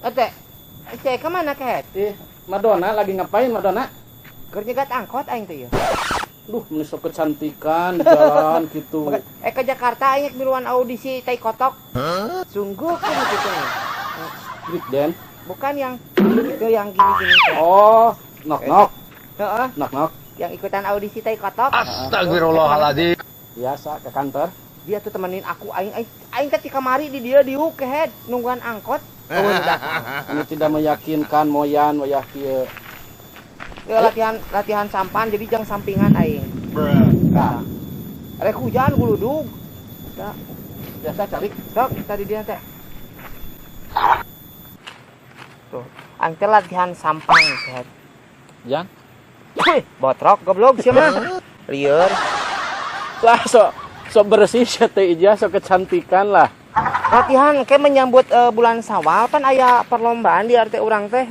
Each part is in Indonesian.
Ate, cek kemana kehet? Madonna lagi ngapain Madonna? Kerja gat angkot aing teh ya. Duh, menisok kecantikan di jalan gitu. Ke Jakarta aing miluan audisi tai kotok. Sungguh kan gitu. Grit Den. Bukan yang itu yang gini-gini. Oh, nok. Heeh, Nok. yang ikutan audisi tai kotok. Astagfirullahaladzim. Biasa ke kantor. Dia tuh temenin aku aing ketika mari di dia diuk kehet nungguan angkot. Oh, udah. Ini tidak meyakinkan moyan wayah kieu. Ya, latihan sampan jadi jang sampingan aing. Nah, rek hujan guludug. Da, Biasa cari. sok tadi dia teh. Tuh, aing teh latihan sampang kehet. Jan. Botrok goblok sia mah. Lieur. Lah so bersih teh ija so kecantikan lah. Latihan kayak menyambut bulan Sawal kan aya perlombaan di RT urang teh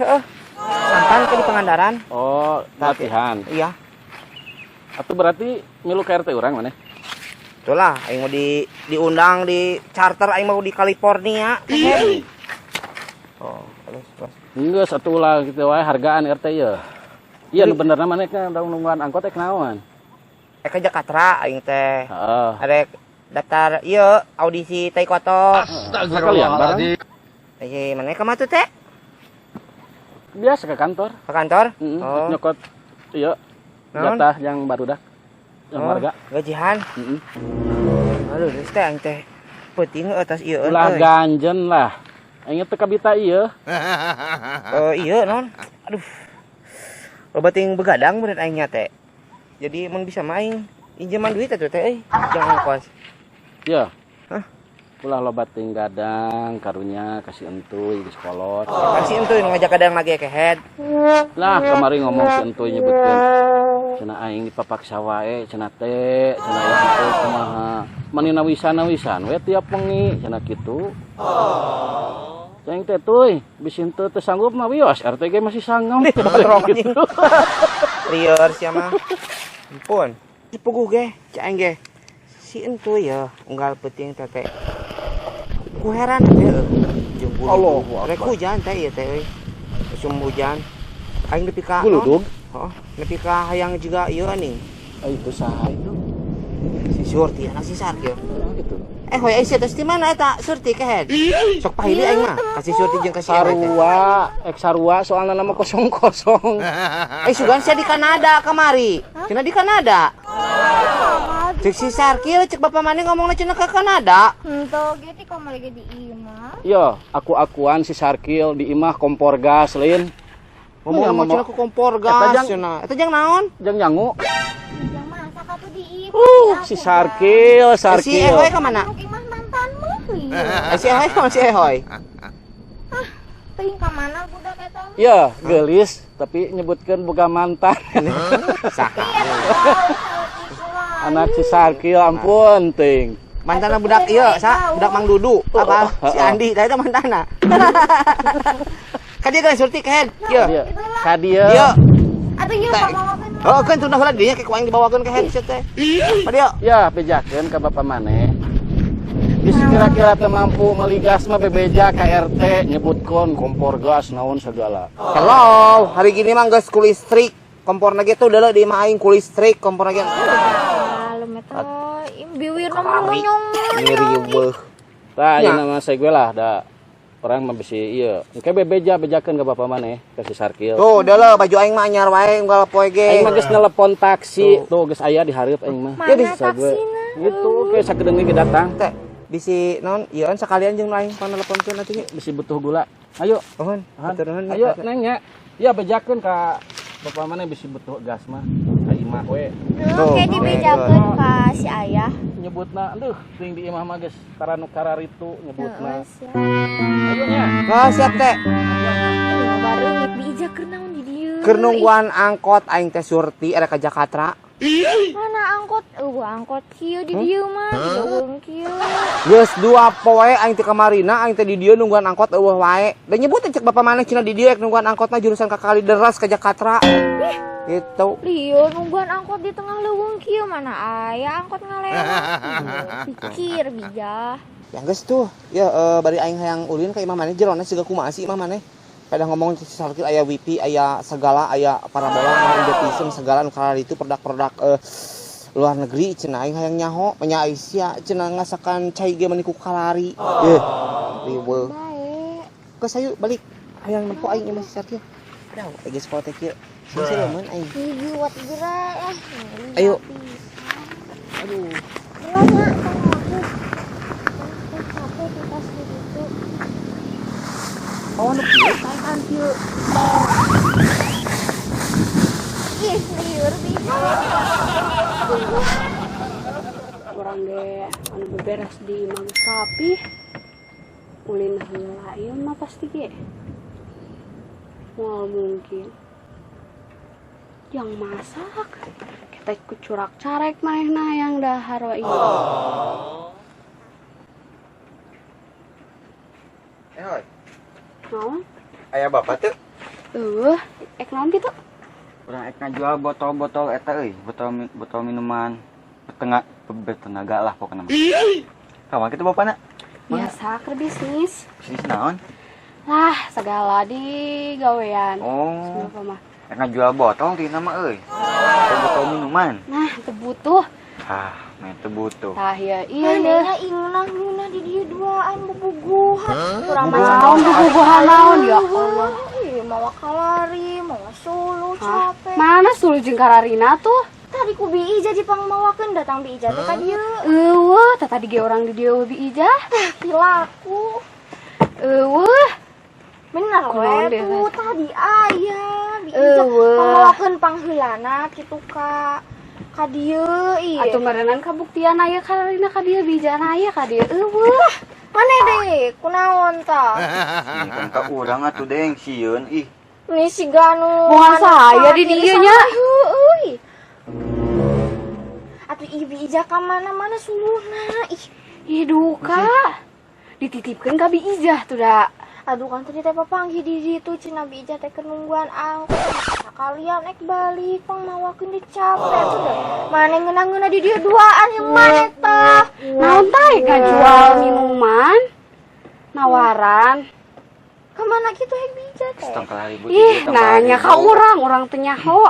sampan ke di Pangandaran. Oh, latihan. Iya. Atau berarti milu ke RT urang mana? Itulah aing mau diundang di charter aing mau di California. Oh, terus. Enggak satu lah gitu wae hargaan RT ya. Iya nu bener namanya kan nungguan angkot teh naon? Ke Jakarta aing teh. Heeh. Ada daftar ieu audisi tai kotok. Astagfirullahaladzim. Mana ka mah tuh teh? Biasa ke kantor. Ke kantor? Oh. Nyokot iya jatah yang barudak yang warga gajian. Aduh, geus teh aing teh peuting atas ieu ulah ganjen lah. Inget teh kabita ieu. Iya non. Aduh. Loba ting begadang bener aing nya teh. Jadi emang bisa main injaman duit atuh teh jangan kos. Ya. Hah? Ulah loba ting gadang karunya kasih entuy geus kolot. Kasih entuy ngajak kadang lagi kehead. Lah kemarin ngomong si entuy nyebutkeun cenah aing dipapaksa wae cenah teh cenah kitu kumaha. Manina wisan we tiap wengi cenah kitu. Ceng teh tuy bisin teu sanggup mah wios RT ge masih sanggup. Gitu. Lieur sia mah. Ampun. Dipuguh ge, caing ge. Si entuy ya unggal peuting teh teh. Ku heran teh jeung Allahu rek hujan teh ieu teh euy. Musim hujan. Aing nepi ka Guludug. Heeh, nepi ka hayang juga ieu aning. Itu saha itu? Si Surti anak si Sarkil. Gitu. Hoy ai sia tes di mana eta Surti kehead? Sok pahili aing mah. Kasih Surti jeung kasih Sarua soalna nama kosong-kosong. Sugan sia di Kanada kamari. Cenah di Kanada. Cek si Sarkil cek bapak mana ngomongna cenah ke Kanada. Henteu ge ti kamari ge di imah. Yo, aku-akuan si Sarkil di imah kompor gas lin. Ngomong cenah ke kompor gas cenah. Eta jang naon? Jang nyangu. Yang masak atuh di imah. Si Sarkil. Si Ehoy ka mana? Di imah mantanmu Si Ehoy ka si Ehoy. Teuing ka mana budak eta? Ya, gelis tapi nyebutkeun boga mantan. Saha? Anak si Sarkil ampun teuing. Mantanna budak ieu, budak Mang Dudu. Apa? Si Andi, tah eta mantanna. Ka dieu geus Surti kehead. Ieu. Ka dieu. Ieu. Atuh ieu pabawakeun. Oh, kan tunda heula dinya ke kuaing dibawakeun kehead sia teh. Pa dieu. Ya, bejakeun ka bapak maneh. Bis kira-kira teu mampu meuli gas mah bebeja ka RT nyebutkeun kompor gas naon segala. Hello, hari gini mah geus ku listrik. Komporna ge tuh deuleu di imah aing ku listrik komporna ge. Lalu eta biwir mah monyong. Ngiriweuh. Tah ieu nama saya gue lah da orang mah bisi ieu. Engke bejakeun ka bapak maneh ka si Sarkil. Tuh, deuleu baju aing mah anyar wae unggal poe ge. Aing mah geus nelepon taksi. Tuh geus aya di hareup aing mah. Mana Bisa gue. taksina? Gitu ke sakedeung ge datang. Teh, bisi naon? Ieuan sakalian jeung aing pan nelponkeun atuh nya. Bisi butuh gula. Ayo. Nuhun, hatur nuhun. Ayo neng nya. Ya bejakeun ka bapak maneh bisi butuh gas mah. Ka imah we. Dulu kayak dibejakeun ka si ayah. Nyebutna aduh ting di imah mah geus karanu kararitu nyebutna. Heeh, sia. Ayo nya. Nah, siap teh. Aduh, bareungit diija keur naon di dieu. Keur nungguan angkot aing teh Surti ada ka Jakarta. Mana angkot? Angkot kieu di dieu mah, di leuweung kieu. Geus 2 poe aing teh kamarina aing teh di dieu nungguan angkot eueuh wae. Da nyebut cek bapak maneh cenah di dieu nungguan angkot mah jurusan ka Kalideres ka Jakarta. Gitu. Lieu nungguan angkot di tengah leuweung kieu mana aya angkot ngalewat. Pikir bijah. Ya geus tuh. Ya bari aing hayang ulin ka imah maneh jerona siga kumaha sih imah maneh. Pada ngomong salkil aya wifi, aya segala, aya parabola, aya Indovision segala nu kalari itu produk-produk luar negeri cenah aing hayang nyaho, nya Aisyah cenah ngasakan cai ge maniku kalari. Riweuh. Baik. Geus ayo balik. Hayang nempo aing imah si salkil. Aduh, geus foto kieu. Sing seureun aing. Gigi wat gerak ah. Ayo. Aduh. Gerak nak sama aku. Capek kita segitu. Oh, nu kieu Kan kieu. Ih, liur bisa. Orang ge anu beberes di imam sapi ulin heula ieu mah pasti ge moal mungkin yang masak kita ikut curak carek manehna yang dahar wa ieu. hoi. Naon? Aya bapak teu? Ek naon kitu? Urang ek ngajual botol-botol eta euy, botol minuman bertenaga lah pokoknya. Kawan kita bapakna? Biasa keur bisnis. Bisnis naon? Lah, segala di gawean. Oh, Semua mah. ek ngajual botol di nama euy. Botol minuman. Nah, teu butuh. Ah, main teu butuh. Tah ya iya Manehna ingunah di dieu duaan bobogohan. Urang naon bobogohan naon ya Allah. Ih, mawa kalari, mawa sulu, capek. Mana sulu jeung kararina tuh? Tadi ku bi ija dipangmawakeun datang bi ija teh ka dieu. Eueuh, tadi ge urang di dieu bi ijah. Pilaku. Eueuh, Bener Kumaha we dia, tuh tadi aya bi ija pangmawakeun pangheulana kitu ka dieu ieu. atuh merenan kabuktian aya kararina ka dieu bijana aya ka dieu. Eueuh, Mane deh, kunaon tah? Kan ka urang atuh deng sieun ih. Ini si Ganu. Bunga saya di dieu nya. Heueuy. Atuh ibi ija ka mana-mana suluhna. Ih duka. Dititipkeun ka bi ijah tuh da. Aduh kan tadi teh papanggih di ditu cenah bi ija teh kenungguan angkot. Sakalian ek balik pangmawakeun di capek sudah. Mane ngeunah-ngeunah di dieu duaan yang mane tah. Naon tah ngajual minuman? Nawaran. Kemana gitu ek bi ija teh? Setong kalari Ih, nanya ka urang teu nyaho.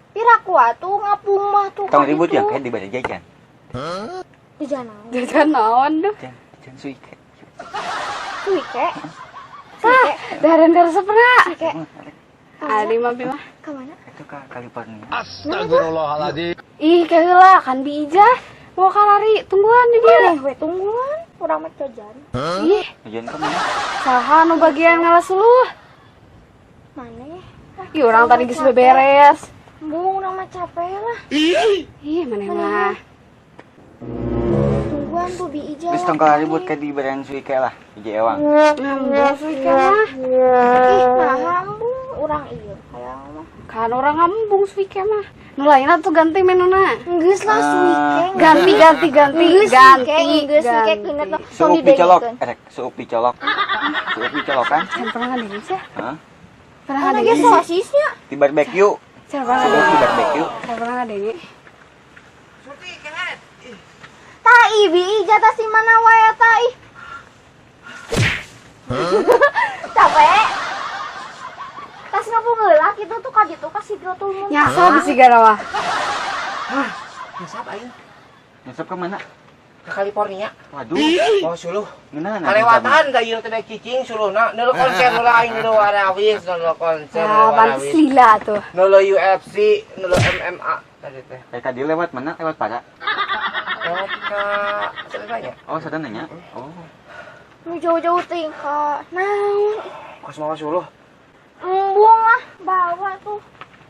Piraku atuh ngapung mah tuh. Tong ribut ya kayak di bade jajan. Di jana. Jajan naon duh? Jajan suike. Kuy kek. Tah, daren resepna. Kek. Adi mah bi mah. Kemana? Itu ka California. Astagfirullahaladzim. Ih, kaheula kan bi ijah. Mau kalari, tungguan di dieu. Maneh we tungguan, urang mah jajan. Ih, Jajan ka mana? saha nu bagian ngalasuluh? Maneh? Ih, urang tadi geus beberes. Embung urang mah capek lah. Ih, maneh mah. Tungguan tuh bi ija. Geus tong kalari buat ka di badan suike lah, hiji ewang. Ngambung suike mah. Ih, nah embung urang ieu hayang mah. Kan orang ngambung suike mah. Nu lainna tuh ganti menuna. Geus lah suike. Ganti. Geus suike kena tuh tong Suuk dicolok, didegekeun. suuk dicolok. Suuk dicolokan. Can pernah ngadengin sih? Hah? Pernah Mana ngadengin ge sih? sosisnya? Di barbecue. Can pernah Suuk di ngadengin? barbecue. Can pernah ngadengin? Tah ibi ija tah si mana wae tah ih. Capek. Tas ngapungeula kitu tuh ka ditu ka situ tuh. Nyasa bisi garawa. Nyasap aing Nyesep ke mana? ke California. Waduh. Oh suluh. Ngeunaan. Kalewatan da ieu teh cicing suluhna. Neuleuh konser heula aing neuleuh warawis, neuleuh konser Ah, pantes warawis. lila tuh. Neuleuh UFC, neuleuh MMA tadi teh. Kayak tadi lewat mana? Lewat pada. Lewat ka sebenarnya. Oh, sadar nanya. Oh. Nu jauh-jauh teuing ka naon? Kos mawa suluh. Embung lah bawa tuh.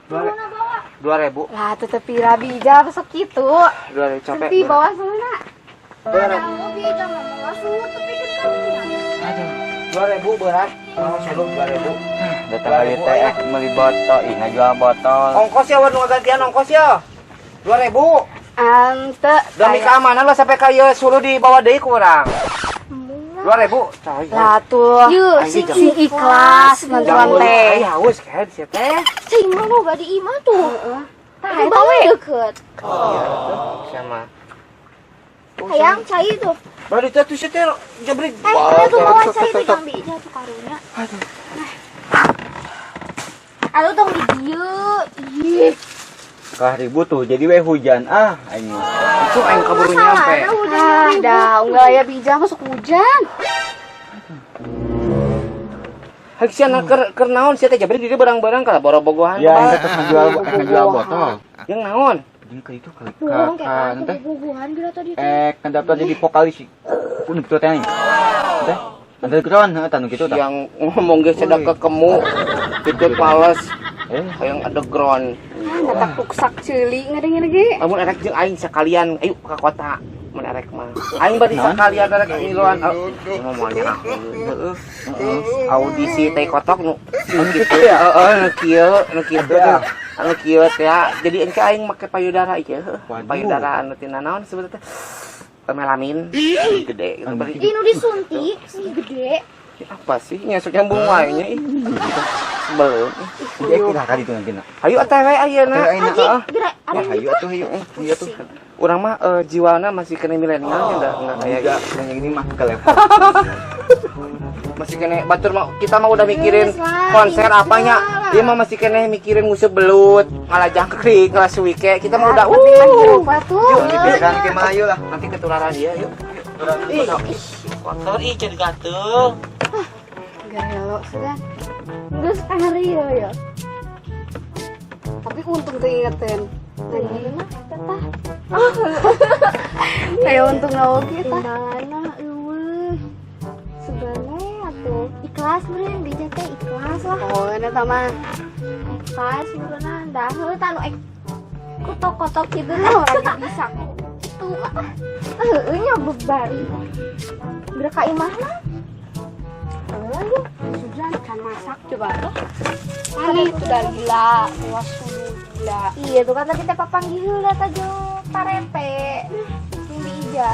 Dua- Suluhna bawa. 2000. Lah tuh tepi rabi ija besok gitu. 2000 capek. Tepi bawa suluna. Ada bi ija mah mau suut tapi kan kamu. Aduh. 2000 berat. Mawa suluh 2000. Datang kali teh meuli botol, ih ngajual botol. Ongkos ya wan gantian ongkos ya. 2000. Ante. Demi keamanan lo sampai kayak suruh dibawa deui ku urang. Embung 2000. Coy. Lah tuh. Yeuh, Aing Si ikhlas nantuan teh. Ai haus kan sia teh. sing mah boga di imah tuh. Tah Tapi eta we. deket. Iya tuh sama. Hayang cai tuh. Baru itu sih teh jabrik. Ada tuh bawa cai tuh Kang Bija tuh karunya. Aduh tong di dieu. Ih. Kah ribut tuh jadi we hujan aing. Itu aing kaburu nyampe. Dah, enggak ya Bija masuk hujan. Hek siana keur naon sia teh jabrik di dieu barang-barang kala boro-bogohan. Ya itu ngejual botol. Yang naon? Jeung ka itu kali Dorong ka kayak teh. bubuhan gitu tadi. Daftar jadi vokalis. Kudu betul teh. Teh. Underground eta nu kitu tah. Yang ngomong ge sedak kekemu. Itu pales. Hayang underground. Kata tuksak ceuli ngadeng ge. Lamun erek jeung aing sakalian ayo ka kota. Mun erek mah. Aing bari sakalian erek ngiluan. Ngomongnya heeh. Audisi teh kotok nu kitu. Heeh, nu kieu teh. Anu kieu teh jadi engke aing make payudara ieu. Payudara anu tina naon sebetulnya teh? Melamin gede gitu bari. Inu disuntik sih gede. Apa sih nyesuk nyambung wae nya ih. Belum. Dia kira ka ditu nanti. Hayu atuh we ayeuna. Aji, gerak. Ya hayu atuh hayu. Hayu atuh. Urang mah jiwana masih kena milenial enggak kayak Yang ini mah ke level. masih kena batur mah kita mah udah mikirin Lah, konser ini apanya. segala. Dia mah masih kena mikirin nguseup belut, ngalah jangkrik, ngalah suwike. Kita mah udah Apa tuh? Pikiran ke Melayu lah. nanti ketularan dia yuk. Kotor ih jadi gatel. Garelo sudah. Geus kaharieu ya. Tapi untung tuh ingetin. Jadi mah tetah Kayak untung nawa kita. timbalana eueuh. Segala atuh. Ikhlas meureun Bija teh ikhlas lah. Oh, ini sama. Ikhlas meureunna da heuh tanu kotok-kotok kitu lah orang bisa. Tuh heueuh nya beban. Gerak ka imahna. Heuh. Sudah kan masak coba tuh. Kali itu udah gila, puas sudah gila. Iya tuh kan tadi teh papanggih heula teh jeung parete. Sing di ija.